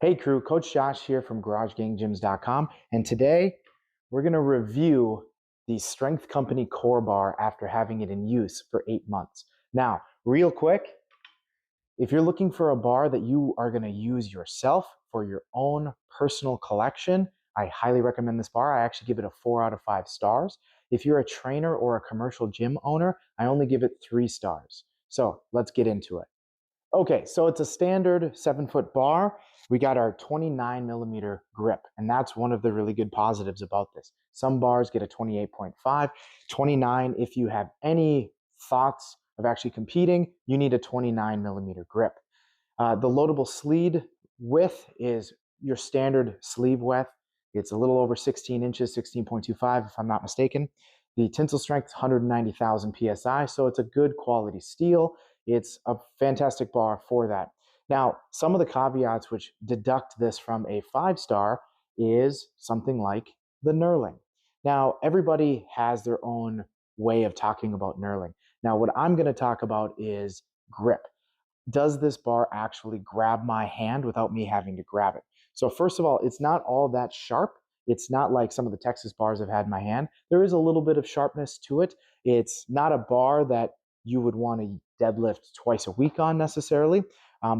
Hey crew, Coach Josh here from GarageGangGyms.com, and today we're going to review the Strength Company Core Bar after having it in use for 8 months. Now, real quick, if you're looking for a bar that you are going to use yourself for your own personal collection, I highly recommend this bar. I actually give it a 4 out of 5 stars. If you're a trainer or a commercial gym owner, I only give it 3 stars. So let's get into it. Okay, so it's a standard 7-foot bar. We got our 29 millimeter grip, and that's one of the really good positives about this. Some bars get a 28.5, 29. If you have any thoughts of actually competing, you need a 29 millimeter grip. The loadable sleeve width is your standard sleeve width. It's a little over 16 inches, 16.25 if I'm not mistaken. The tensile strength is 190,000 PSI, so it's a good quality steel. It's a fantastic bar for that. Now, some of the caveats which deduct this from a 5-star is something like the knurling. Now, everybody has their own way of talking about knurling. Now, what I'm going to talk about is grip. Does this bar actually grab my hand without me having to grab it? So first of all, it's not all that sharp. It's not like some of the Texas bars I've had in my hand. There is a little bit of sharpness to it. It's not a bar that you would want to deadlift twice a week on necessarily,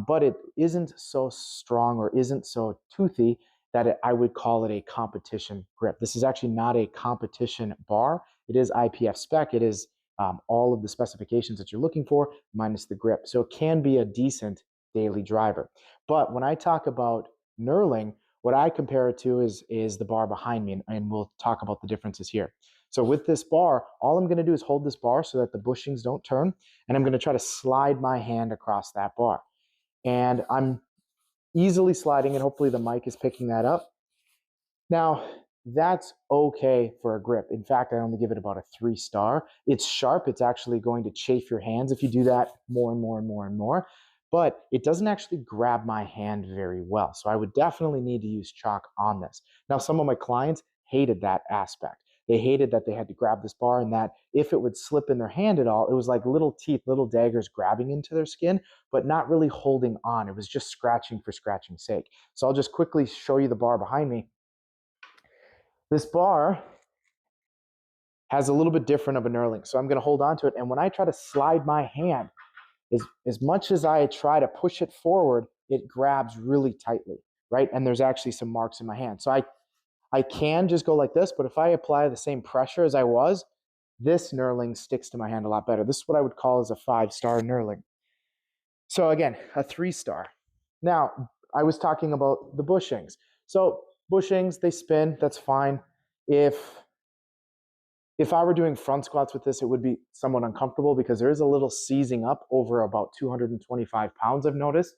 but it isn't so strong or isn't so toothy that I would call it a competition grip. This is actually not a competition bar. It is IPF spec. It is all of the specifications that you're looking for minus the grip. So it can be a decent daily driver. But when I talk about knurling, what I compare it to is the bar behind me, and we'll talk about the differences here. So with this bar, all I'm going to do is hold this bar so that the bushings don't turn, and I'm going to try to slide my hand across that bar. And I'm easily sliding it. Hopefully the mic is picking that up. Now, that's okay for a grip. In fact, I only give it about a 3-star. It's sharp. It's actually going to chafe your hands if you do that more and more and more and more. But it doesn't actually grab my hand very well. So I would definitely need to use chalk on this. Now, some of my clients hated that aspect. They hated that they had to grab this bar and that if it would slip in their hand at all, it was like little teeth, little daggers grabbing into their skin, but not really holding on. It was just scratching for scratching's sake. So I'll just quickly show you the bar behind me. This bar has a little bit different of a knurling. So I'm going to hold on to it. And when I try to slide my hand, as much as I try to push it forward, it grabs really tightly, right? And there's actually some marks in my hand. So I can just go like this, but if I apply the same pressure as I was, this knurling sticks to my hand a lot better. This is what I would call as a 5-star knurling. So again, a 3-star. Now, I was talking about the bushings. So bushings, they spin, that's fine. If I were doing front squats with this, it would be somewhat uncomfortable because there is a little seizing up over about 225 pounds, I've noticed.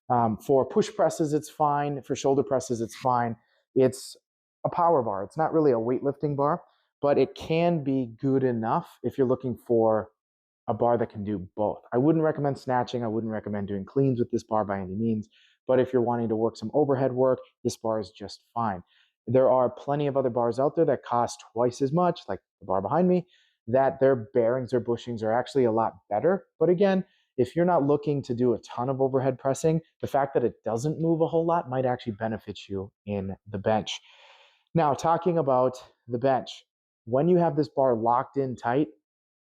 For push presses, it's fine. For shoulder presses, it's fine. It's a power bar. It's not really a weightlifting bar, but it can be good enough if you're looking for a bar that can do both. I wouldn't recommend snatching. I wouldn't recommend doing cleans with this bar by any means. But if you're wanting to work some overhead work, this bar is just fine. There are plenty of other bars out there that cost twice as much, like the bar behind me, that their bearings or bushings are actually a lot better. But again, if you're not looking to do a ton of overhead pressing, the fact that it doesn't move a whole lot might actually benefit you in the bench. Now, talking about the bench, when you have this bar locked in tight,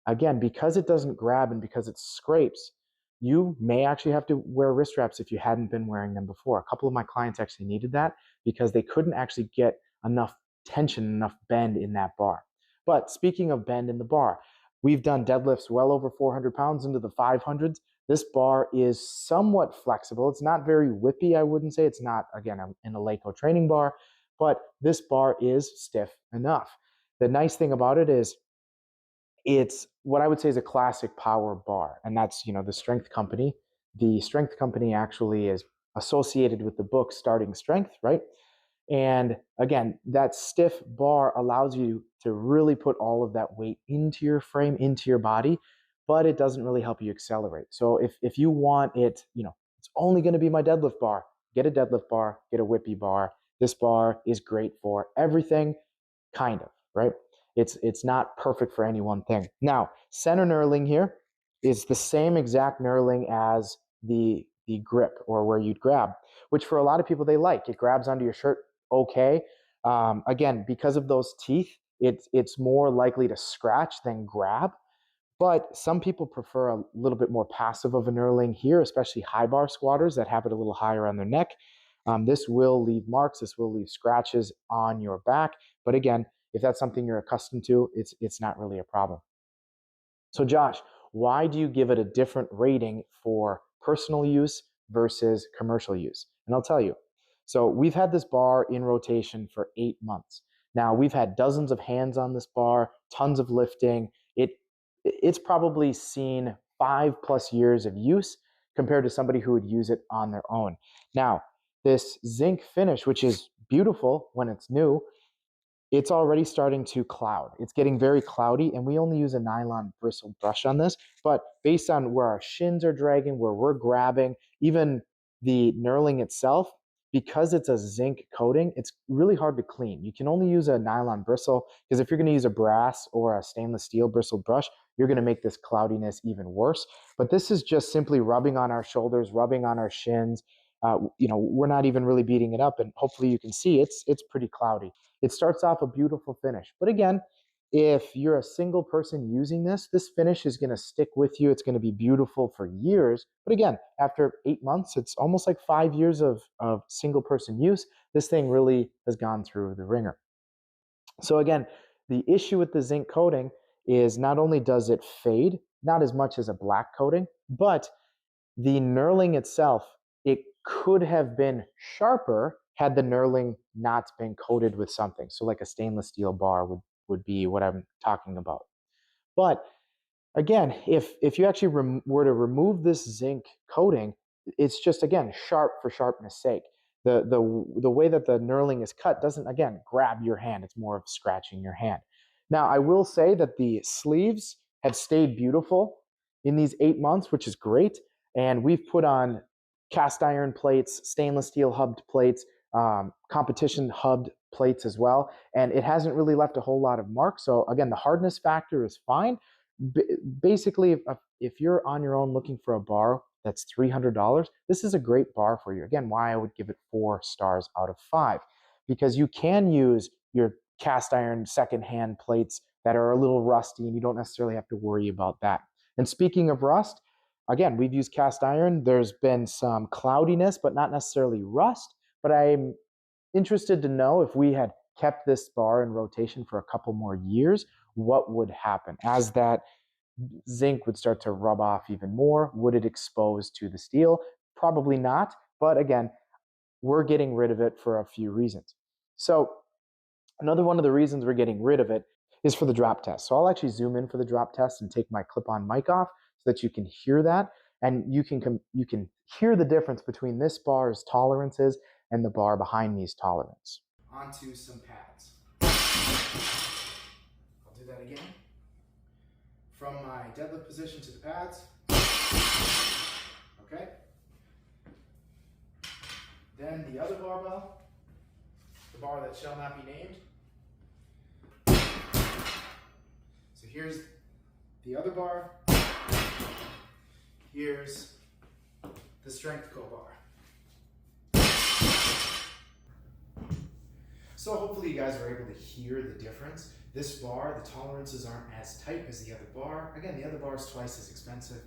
again, because it doesn't grab and because it scrapes, you may actually have to wear wrist wraps if you hadn't been wearing them before. A couple of my clients actually needed that because they couldn't actually get enough tension, enough bend in that bar. But speaking of bend in the bar, we've done deadlifts well over 400 pounds into the 500s. This bar is somewhat flexible. It's not very whippy, I wouldn't say. It's not, again, an Eleiko training bar, but this bar is stiff enough. The nice thing about it is it's what I would say is a classic power bar, and that's, the Strength Company. The Strength Company actually is associated with the book Starting Strength, right? And again, that stiff bar allows you to really put all of that weight into your frame, into your body, but it doesn't really help you accelerate. So if you want it, it's only going to be my deadlift bar, get a deadlift bar, get a whippy bar. This bar is great for everything, kind of, right? It's not perfect for any one thing. Now, center knurling here is the same exact knurling as the the grip or where you'd grab, which for a lot of people they like. It grabs onto your shirt okay. Again, because of those teeth, it's more likely to scratch than grab. But some people prefer a little bit more passive of a knurling here, especially high bar squatters that have it a little higher on their neck. This will leave marks, this will leave scratches on your back. But again, if that's something you're accustomed to, it's not really a problem. So Josh, why do you give it a different rating for personal use versus commercial use? And I'll tell you. So we've had this bar in rotation for 8 months. Now we've had dozens of hands on this bar, tons of lifting. It's probably seen 5+ years of use compared to somebody who would use it on their own. Now, this zinc finish, which is beautiful when it's new, it's already starting to cloud. It's getting very cloudy, and we only use a nylon bristle brush on this. But based on where our shins are dragging, where we're grabbing, even the knurling itself, because it's a zinc coating, it's really hard to clean. You can only use a nylon bristle, because if you're going to use a brass or a stainless steel bristled brush, you're going to make this cloudiness even worse. But this is just simply rubbing on our shoulders, rubbing on our shins. We're not even really beating it up, and hopefully you can see it's pretty cloudy. It starts off a beautiful finish. But again, if you're a single person using this finish is going to stick with you. It's going to be beautiful for years. But again, after 8 months, it's almost like 5 years of single person use. This thing really has gone through the ringer. So again, the issue with the zinc coating is not only does it fade, not as much as a black coating, but the knurling itself, it could have been sharper had the knurling not been coated with something. So like a stainless steel bar would be what I'm talking about. But again, if you actually were to remove this zinc coating, it's just, again, sharp for sharpness sake. The way that the knurling is cut doesn't, again, grab your hand. It's more of scratching your hand. Now, I will say that the sleeves have stayed beautiful in these 8 months, which is great. And we've put on cast iron plates, stainless steel hubbed plates, competition hubbed plates as well. And it hasn't really left a whole lot of marks. So again, the hardness factor is fine. Basically, if you're on your own looking for a bar that's $300, this is a great bar for you. Again, why I would give it 4 stars out of 5, because you can use your cast iron secondhand plates that are a little rusty, and you don't necessarily have to worry about that. And speaking of rust, again, we've used cast iron. There's been some cloudiness, but not necessarily rust. But I'm interested to know, if we had kept this bar in rotation for a couple more years, what would happen as that zinc would start to rub off even more. Would it expose to the steel? Probably not. But again, we're getting rid of it for a few reasons. So another one of the reasons we're getting rid of it is for the drop test. So I'll actually zoom in for the drop test and take my clip-on mic off so that you can hear that, and you can hear the difference between this bar's tolerances and the bar behind me's tolerance. Onto some pads. I'll do that again. From my deadlift position to the pads. Okay. Then the other barbell, the bar that shall not be named. So here's the other bar. Here's the strength bar. So hopefully you guys are able to hear the difference. This bar, the tolerances aren't as tight as the other bar. Again, the other bar is twice as expensive.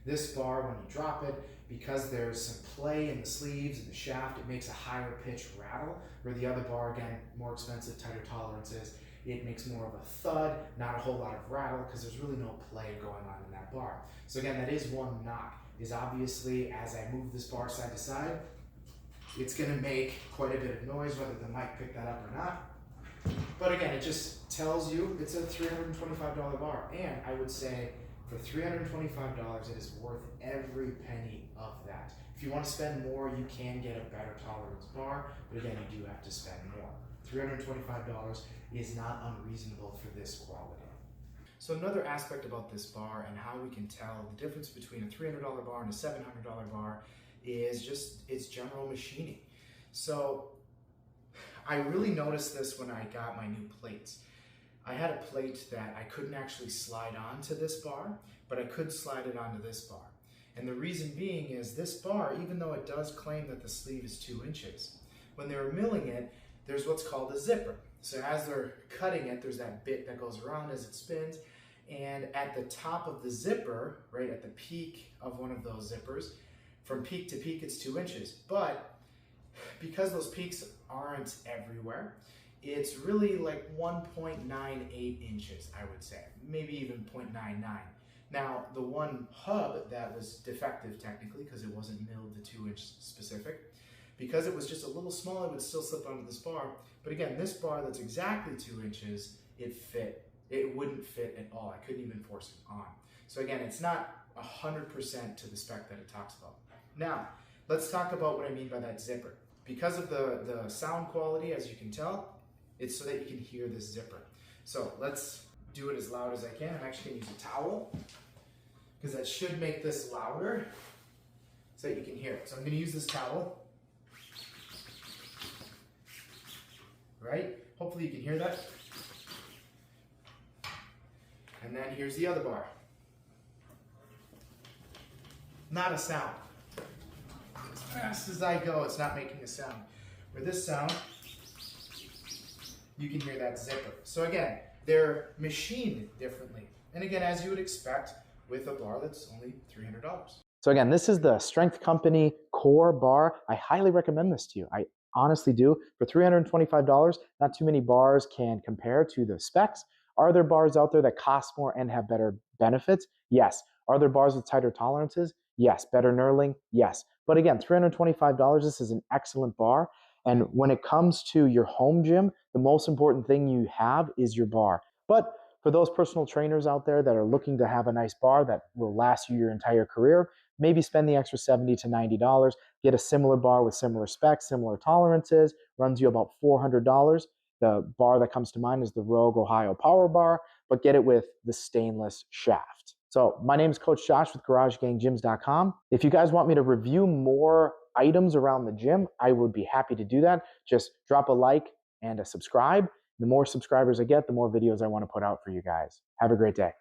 This bar, when you drop it, because there's some play in the sleeves and the shaft, it makes a higher pitch rattle, where the other bar, again, more expensive, tighter tolerances, it makes more of a thud, not a whole lot of rattle, because there's really no play going on in that bar. So again, that is one knock, is obviously as I move this bar side to side, it's gonna make quite a bit of noise, whether the mic picked that up or not. But again, it just tells you it's a $325 bar. And I would say for $325, it is worth every penny of that. If you want to spend more, you can get a better tolerance bar, but again, you do have to spend more. $325 is not unreasonable for this quality. So another aspect about this bar and how we can tell the difference between a $300 bar and a $700 bar is just its general machining. So I really noticed this when I got my new plates. I had a plate that I couldn't actually slide onto this bar, but I could slide it onto this bar. And the reason being is this bar, even though it does claim that the sleeve is 2 inches, when they were milling it, there's what's called a zipper. So as they're cutting it, there's that bit that goes around as it spins, and at the top of the zipper, right at the peak of one of those zippers, from peak to peak it's 2 inches. But because those peaks aren't everywhere, it's really like 1.98 inches, I would say, maybe even 0.99. Now, the one hub that was defective technically, because it wasn't milled to 2 inch specific, because it was just a little small, it would still slip onto this bar. But again, this bar that's exactly 2 inches, it fit. It wouldn't fit at all. I couldn't even force it on. So again, it's not 100% to the spec that it talks about. Now, let's talk about what I mean by that zipper. Because of the sound quality, as you can tell, it's so that you can hear this zipper. So let's do it as loud as I can. I'm actually gonna use a towel, because that should make this louder so that you can hear it. So I'm gonna use this towel. Right? Hopefully you can hear that. And then here's the other bar. Not a sound. As fast as I go, it's not making a sound. For this sound, you can hear that zipper. So again, they're machined differently. And again, as you would expect with a bar that's only $300. So again, this is the Strength Company Core Bar. I highly recommend this to you. I honestly do. For $325, not too many bars can compare to the specs. Are there bars out there that cost more and have better benefits? Yes. Are there bars with tighter tolerances? Yes. Better knurling? Yes. But again, $325, this is an excellent bar. And when it comes to your home gym, the most important thing you have is your bar. But for those personal trainers out there that are looking to have a nice bar that will last you your entire career, maybe spend the extra $70 to $90, get a similar bar with similar specs, similar tolerances, runs you about $400. The bar that comes to mind is the Rogue Ohio Power Bar, but get it with the stainless shaft. So my name is Coach Josh with GarageGangGyms.com. If you guys want me to review more items around the gym, I would be happy to do that. Just drop a like and a subscribe. The more subscribers I get, the more videos I want to put out for you guys. Have a great day.